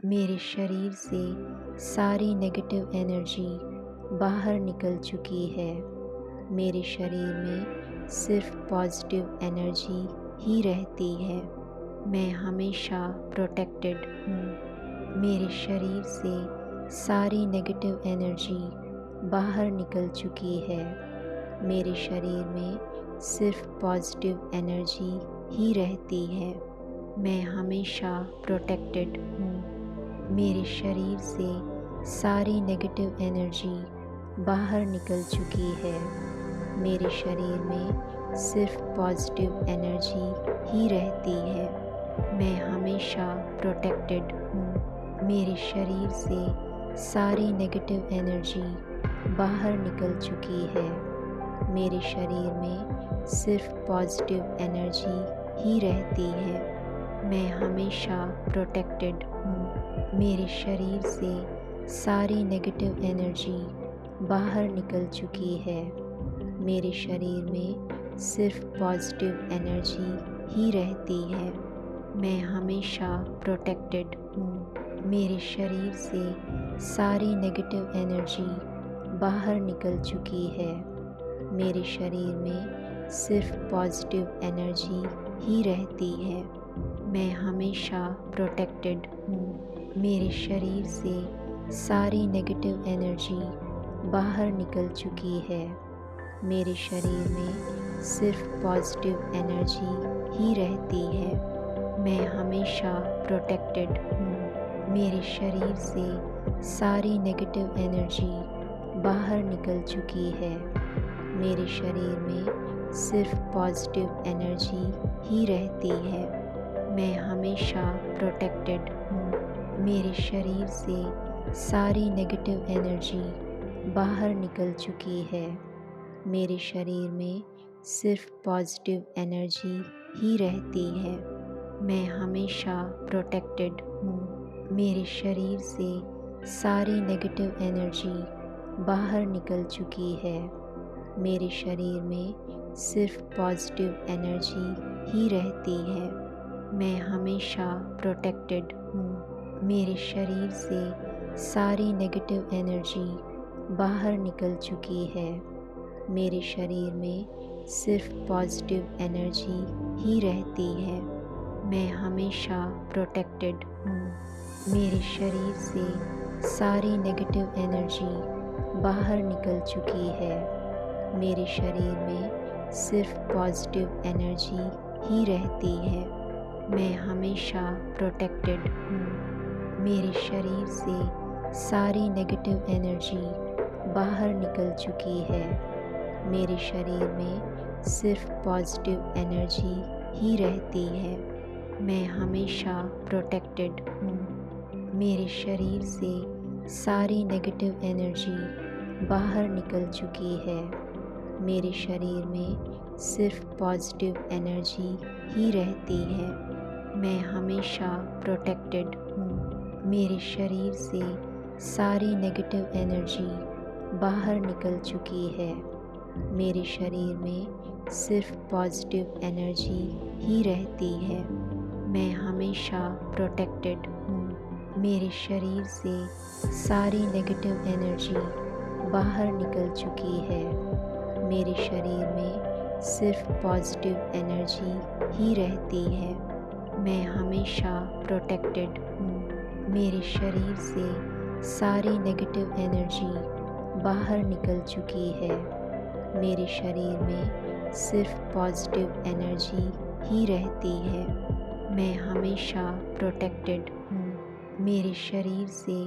मेरे शरीर से सारी नेगेटिव एनर्जी बाहर निकल चुकी है। मेरे शरीर में सिर्फ पॉजिटिव एनर्जी ही रहती है। मैं हमेशा प्रोटेक्टेड हूँ। मेरे शरीर से सारी नेगेटिव एनर्जी बाहर निकल चुकी है। मेरे शरीर में सिर्फ पॉजिटिव एनर्जी ही रहती है। मैं हमेशा प्रोटेक्टेड हूँ। मेरे शरीर से सारी नेगेटिव एनर्जी बाहर निकल चुकी है। मेरे शरीर में सिर्फ पॉजिटिव एनर्जी ही रहती है। मैं हमेशा प्रोटेक्टेड हूँ। मेरे शरीर से सारी नेगेटिव एनर्जी बाहर निकल चुकी है। मेरे शरीर में सिर्फ पॉजिटिव एनर्जी ही रहती है। मैं हमेशा प्रोटेक्टेड हूँ। मेरे शरीर से सारी नेगेटिव एनर्जी बाहर निकल चुकी है। मेरे शरीर में सिर्फ पॉजिटिव एनर्जी ही रहती है। मैं हमेशा प्रोटेक्टेड हूँ। मेरे शरीर से सारी नेगेटिव एनर्जी बाहर निकल चुकी है। मेरे शरीर में सिर्फ पॉजिटिव एनर्जी ही रहती है। मैं हमेशा प्रोटेक्टेड हूँ। मेरे शरीर से सारी नेगेटिव एनर्जी बाहर निकल चुकी है। मेरे शरीर में सिर्फ पॉजिटिव एनर्जी ही रहती है। मैं हमेशा प्रोटेक्टेड हूँ। मेरे शरीर से सारी नेगेटिव एनर्जी बाहर निकल चुकी है। मेरे शरीर में सिर्फ पॉजिटिव एनर्जी ही रहती है। मैं हमेशा प्रोटेक्टेड हूँ। मेरे शरीर से सारी नेगेटिव एनर्जी बाहर निकल चुकी है। मेरे शरीर में सिर्फ पॉजिटिव एनर्जी ही रहती है। मैं हमेशा प्रोटेक्टेड हूँ। मेरे शरीर से सारी नेगेटिव एनर्जी बाहर निकल चुकी है। मेरे शरीर में सिर्फ पॉजिटिव एनर्जी ही रहती है। मैं हमेशा प्रोटेक्टेड हूँ। मेरे शरीर से सारी नेगेटिव एनर्जी बाहर निकल चुकी है। मेरे शरीर में सिर्फ पॉजिटिव एनर्जी ही रहती है। मैं हमेशा प्रोटेक्टेड हूँ। मेरे शरीर से सारी नेगेटिव एनर्जी बाहर निकल चुकी है। मेरे शरीर में सिर्फ पॉजिटिव एनर्जी ही रहती है। मैं हमेशा प्रोटेक्टेड हूँ। मेरे शरीर से सारी नेगेटिव एनर्जी बाहर निकल चुकी है। मेरे शरीर में सिर्फ पॉजिटिव एनर्जी ही रहती है। मैं हमेशा प्रोटेक्टेड हूँ। मेरे शरीर से सारी नेगेटिव एनर्जी बाहर निकल चुकी है। मेरे शरीर में सिर्फ पॉजिटिव एनर्जी ही रहती है। मैं हमेशा प्रोटेक्टेड हूँ। मेरे शरीर से सारी नेगेटिव एनर्जी बाहर निकल चुकी है। मेरे शरीर में सिर्फ पॉजिटिव एनर्जी ही रहती है। मैं हमेशा प्रोटेक्टेड हूँ। मेरे शरीर से सारी नेगेटिव एनर्जी बाहर निकल चुकी है। मेरे शरीर में सिर्फ पॉजिटिव एनर्जी ही रहती है। मैं हमेशा प्रोटेक्टेड हूँ। मेरे शरीर से सारी नेगेटिव एनर्जी बाहर निकल चुकी है। मेरे शरीर में सिर्फ पॉजिटिव एनर्जी ही रहती है। मैं हमेशा प्रोटेक्टेड हूँ। मेरे शरीर से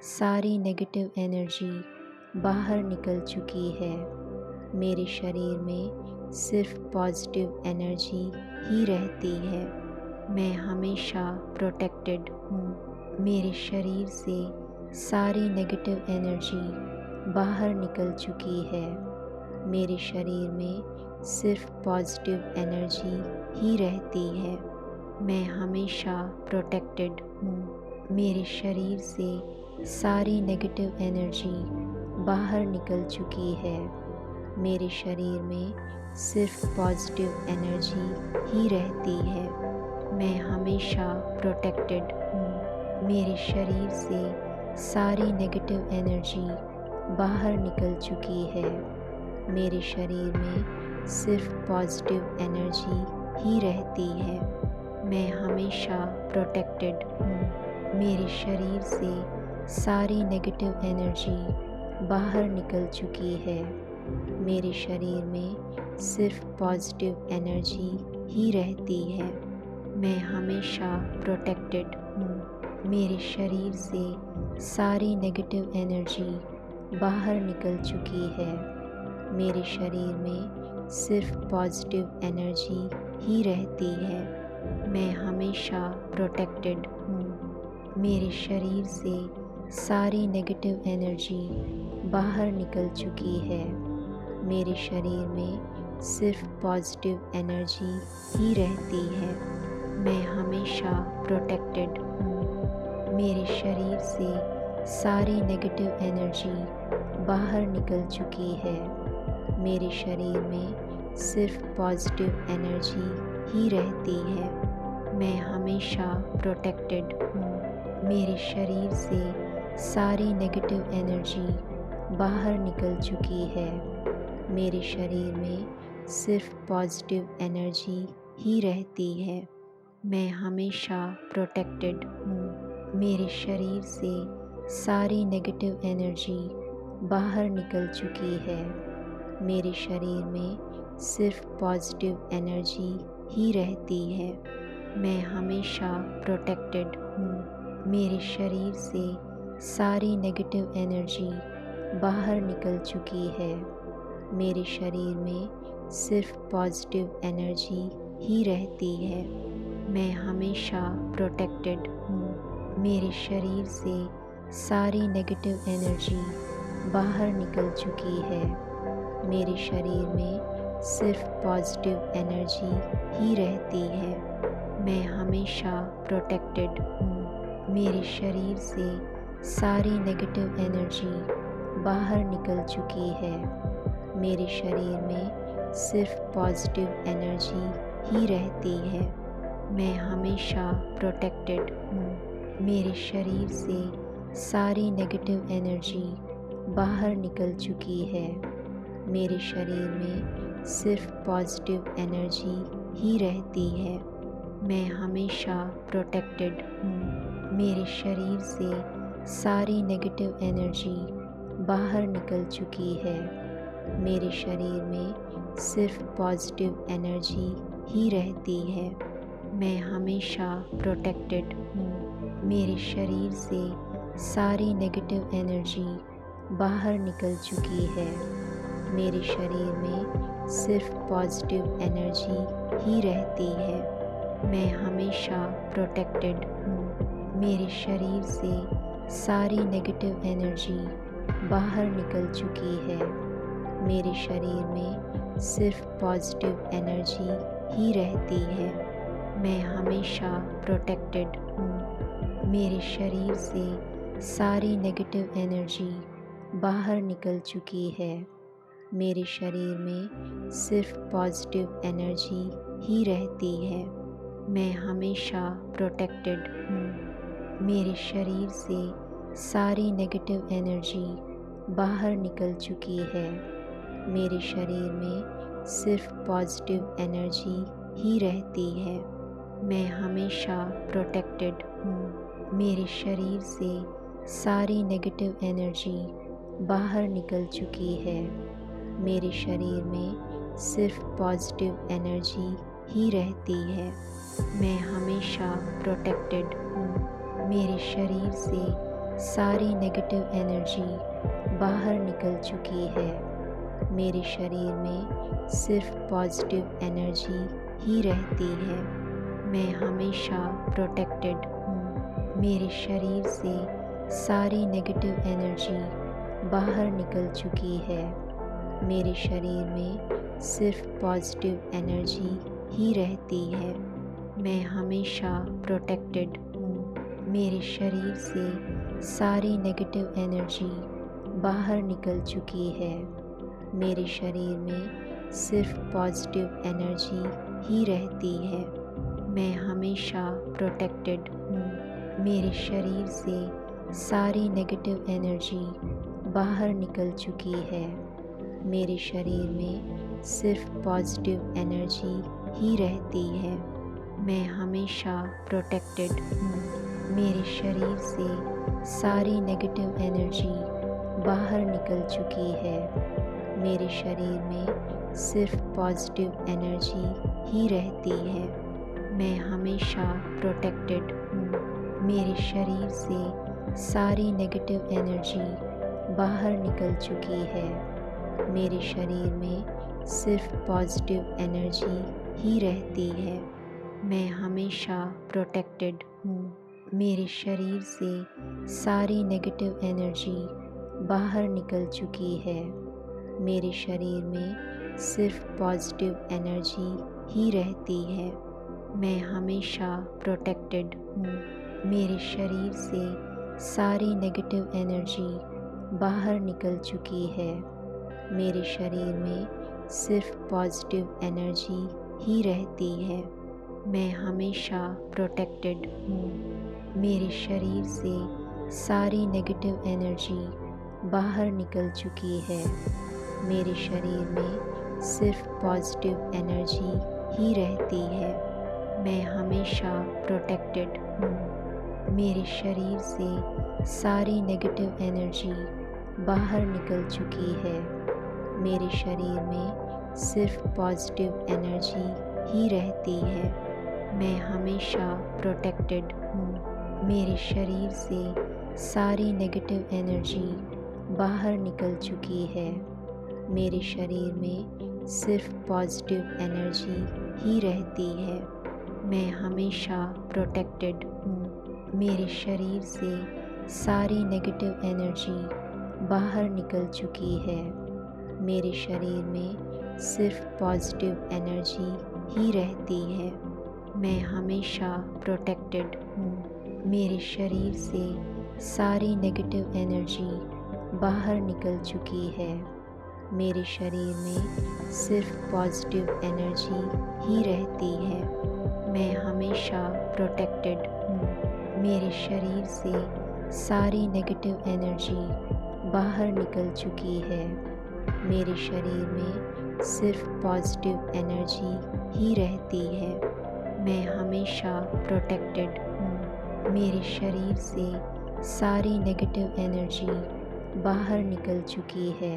सारी नेगेटिव एनर्जी बाहर निकल चुकी है। मेरे शरीर में सिर्फ पॉजिटिव एनर्जी ही रहती है। मैं हमेशा प्रोटेक्टेड हूँ। मेरे शरीर से सारी नेगेटिव एनर्जी बाहर निकल चुकी है। मेरे शरीर में सिर्फ पॉजिटिव एनर्जी ही रहती है। मैं हमेशा प्रोटेक्टेड हूँ। मेरे शरीर से सारी नेगेटिव एनर्जी बाहर निकल चुकी है। मेरे शरीर में सिर्फ पॉजिटिव एनर्जी ही रहती है। मैं हमेशा प्रोटेक्टेड हूँ। मेरे शरीर से सारी नेगेटिव एनर्जी बाहर निकल चुकी है। मेरे शरीर में सिर्फ पॉजिटिव एनर्जी ही रहती है। मैं हमेशा प्रोटेक्टेड हूँ। मेरे शरीर से सारी नेगेटिव एनर्जी बाहर निकल चुकी है। मेरे शरीर में सिर्फ पॉजिटिव एनर्जी ही रहती है। मैं हमेशा प्रोटेक्टेड हूँ। मेरे शरीर से सारी नेगेटिव एनर्जी बाहर निकल चुकी है। मेरे शरीर में सिर्फ पॉजिटिव एनर्जी ही रहती है। मैं हमेशा प्रोटेक्टेड हूँ। मेरे शरीर से सारी नेगेटिव एनर्जी बाहर निकल चुकी है। मेरे शरीर में सिर्फ पॉजिटिव एनर्जी ही रहती है। मैं हमेशा प्रोटेक्टेड हूँ। मेरे शरीर से सारी नेगेटिव एनर्जी बाहर निकल चुकी है। मेरे शरीर में सिर्फ पॉजिटिव एनर्जी ही रहती है। मैं हमेशा प्रोटेक्टेड हूँ। मेरे शरीर से सारी नेगेटिव एनर्जी बाहर निकल चुकी है। मेरे शरीर में सिर्फ पॉजिटिव एनर्जी ही रहती है। मैं हमेशा प्रोटेक्टेड हूँ। मेरे शरीर से सारी नेगेटिव एनर्जी बाहर निकल चुकी है। मेरे शरीर में सिर्फ पॉजिटिव एनर्जी ही रहती है। मैं हमेशा प्रोटेक्टेड हूँ। मेरे शरीर से सारी नेगेटिव एनर्जी बाहर निकल चुकी है। मेरे शरीर में सिर्फ पॉजिटिव एनर्जी ही रहती है। मैं हमेशा प्रोटेक्टेड हूँ। मेरे शरीर से सारी नेगेटिव एनर्जी बाहर निकल चुकी है। मेरे शरीर में सिर्फ पॉजिटिव एनर्जी ही रहती है। मैं हमेशा प्रोटेक्टेड हूँ। मेरे शरीर से सारी नेगेटिव एनर्जी बाहर निकल चुकी है। मेरे शरीर में सिर्फ पॉजिटिव एनर्जी ही रहती है। मैं हमेशा प्रोटेक्टेड हूँ। मेरे शरीर से सारी नेगेटिव एनर्जी बाहर निकल चुकी है। मेरे शरीर में सिर्फ पॉजिटिव एनर्जी ही रहती है। मैं हमेशा प्रोटेक्टेड हूँ। मेरे शरीर से सारी नेगेटिव एनर्जी बाहर निकल चुकी है। मेरे शरीर में सिर्फ पॉजिटिव एनर्जी ही रहती है। मैं हमेशा प्रोटेक्टेड हूँ। मेरे शरीर से सारी नेगेटिव एनर्जी बाहर निकल चुकी है। मेरे शरीर में सिर्फ पॉजिटिव एनर्जी ही रहती है। मैं हमेशा प्रोटेक्टेड हूँ। मेरे शरीर से सारी नेगेटिव एनर्जी बाहर निकल चुकी है। मेरे शरीर में सिर्फ पॉजिटिव एनर्जी ही रहती है। मैं हमेशा प्रोटेक्टेड हूँ। मेरे शरीर से सारी नेगेटिव एनर्जी बाहर निकल चुकी है। मेरे शरीर में सिर्फ पॉजिटिव एनर्जी ही रहती है। मैं हमेशा प्रोटेक्टेड हूँ। मेरे शरीर से सारी नेगेटिव एनर्जी बाहर निकल चुकी है। मेरे शरीर में सिर्फ पॉजिटिव एनर्जी ही रहती है। मैं हमेशा प्रोटेक्टेड हूँ। मेरे शरीर से सारी नेगेटिव एनर्जी बाहर निकल चुकी है। मेरे शरीर में सिर्फ पॉजिटिव एनर्जी ही रहती है। मैं हमेशा प्रोटेक्टेड हूँ। मेरे शरीर से सारी नेगेटिव एनर्जी बाहर निकल चुकी है। मेरे शरीर में सिर्फ पॉजिटिव एनर्जी ही रहती है। मैं हमेशा प्रोटेक्टेड हूँ। मेरे शरीर से सारी नेगेटिव एनर्जी बाहर निकल चुकी है। मेरे शरीर में सिर्फ पॉजिटिव एनर्जी ही रहती है। मैं हमेशा प्रोटेक्टेड हूँ। मेरे शरीर से सारी नेगेटिव एनर्जी बाहर निकल चुकी है। मेरे शरीर में सिर्फ पॉजिटिव एनर्जी ही रहती है। मैं हमेशा प्रोटेक्टेड हूँ। मेरे शरीर से सारी नेगेटिव एनर्जी बाहर निकल चुकी है। मेरे शरीर में सिर्फ पॉजिटिव एनर्जी ही रहती है। मैं हमेशा प्रोटेक्टेड हूँ। मेरे शरीर से सारी नेगेटिव एनर्जी बाहर निकल चुकी है। मेरे शरीर में सिर्फ पॉजिटिव एनर्जी ही रहती है। मैं हमेशा प्रोटेक्टेड हूँ। मेरे शरीर से सारी नेगेटिव एनर्जी बाहर निकल चुकी है। मेरे शरीर में सिर्फ पॉजिटिव एनर्जी ही रहती है। मैं हमेशा प्रोटेक्टेड हूँ। मेरे शरीर से सारी नेगेटिव एनर्जी बाहर निकल चुकी है। मेरे शरीर में सिर्फ पॉजिटिव एनर्जी ही रहती है। मैं हमेशा प्रोटेक्टेड हूँ। मेरे शरीर से सारी नेगेटिव एनर्जी बाहर निकल चुकी है। मेरे शरीर में सिर्फ पॉजिटिव एनर्जी ही रहती है। मैं हमेशा प्रोटेक्टेड हूँ। मेरे शरीर से सारी नेगेटिव एनर्जी बाहर निकल चुकी है। मेरे शरीर में सिर्फ पॉजिटिव एनर्जी ही रहती है। मैं हमेशा प्रोटेक्टेड हूँ। मेरे शरीर से सारी नेगेटिव एनर्जी बाहर निकल चुकी है। मेरे शरीर में सिर्फ पॉजिटिव एनर्जी ही रहती है। मैं हमेशा प्रोटेक्टेड हूँ। मेरे शरीर से सारी नेगेटिव एनर्जी बाहर निकल चुकी है। मेरे शरीर में सिर्फ पॉजिटिव एनर्जी ही रहती है। मैं हमेशा प्रोटेक्टेड हूँ। मेरे शरीर से सारी नेगेटिव एनर्जी बाहर निकल चुकी है। मेरे शरीर में सिर्फ पॉजिटिव एनर्जी ही रहती है। मैं हमेशा प्रोटेक्टेड हूँ। मेरे शरीर से सारी नेगेटिव एनर्जी बाहर निकल चुकी है। मेरे शरीर में सिर्फ पॉजिटिव एनर्जी ही रहती है। मैं हमेशा प्रोटेक्टेड हूँ। मेरे शरीर से सारी नेगेटिव एनर्जी बाहर निकल चुकी है। मेरे शरीर में सिर्फ पॉजिटिव एनर्जी ही रहती है। मैं हमेशा प्रोटेक्टेड हूँ। मेरे शरीर से सारी नेगेटिव एनर्जी बाहर निकल चुकी है।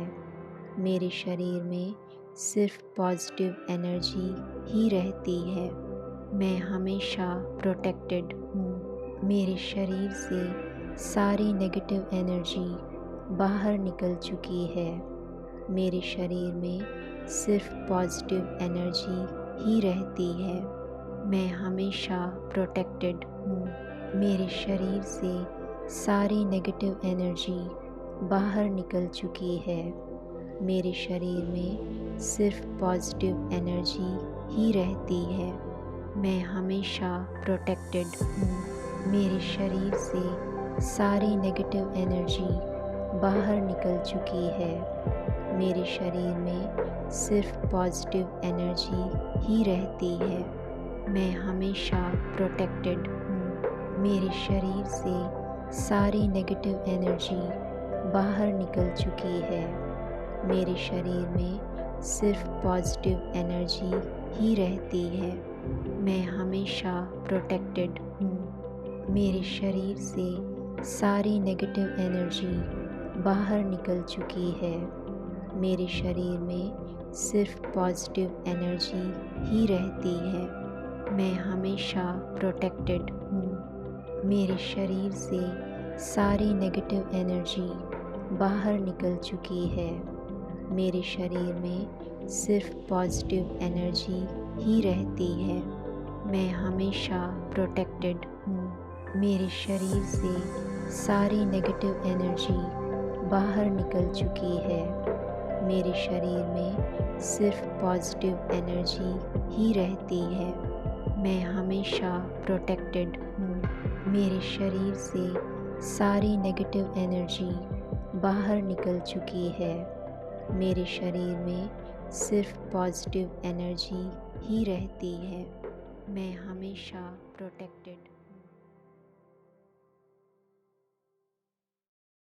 मेरे शरीर में सिर्फ पॉजिटिव एनर्जी ही रहती है। मैं हमेशा प्रोटेक्टेड हूँ। मेरे शरीर से सारी नेगेटिव एनर्जी बाहर निकल चुकी है। मेरे शरीर में सिर्फ पॉजिटिव एनर्जी ही रहती है। मैं हमेशा प्रोटेक्टेड हूँ। मेरे शरीर से सारी नेगेटिव एनर्जी बाहर निकल चुकी है। मेरे शरीर में सिर्फ पॉजिटिव एनर्जी ही रहती है। मैं हमेशा प्रोटेक्टेड हूँ। मेरे शरीर से सारी नेगेटिव एनर्जी बाहर निकल चुकी है। मेरे शरीर में सिर्फ पॉजिटिव एनर्जी ही रहती है। मैं हमेशा प्रोटेक्टेड हूँ। मेरे शरीर से सारी नेगेटिव एनर्जी बाहर निकल चुकी है। मेरे शरीर में सिर्फ पॉजिटिव एनर्जी ही रहती है। मैं हमेशा प्रोटेक्टेड हूँ। मेरे शरीर से सारी नेगेटिव एनर्जी बाहर निकल चुकी है। मेरे शरीर में सिर्फ पॉजिटिव एनर्जी ही रहती है। मैं हमेशा प्रोटेक्टेड हूँ। मेरे शरीर से सारी नेगेटिव एनर्जी बाहर निकल चुकी है। मेरे शरीर में सिर्फ पॉजिटिव एनर्जी ही रहती है। मैं हमेशा प्रोटेक्टेड हूँ। मेरे शरीर से सारी नेगेटिव एनर्जी बाहर निकल चुकी है। मेरे शरीर में सिर्फ पॉजिटिव एनर्जी ही रहती है। मैं हमेशा प्रोटेक्टेड हूँ। मेरे शरीर से सारी नेगेटिव एनर्जी बाहर निकल चुकी है। मेरे शरीर में सिर्फ पॉजिटिव एनर्जी ही रहती है। मैं हमेशा प्रोटेक्टेड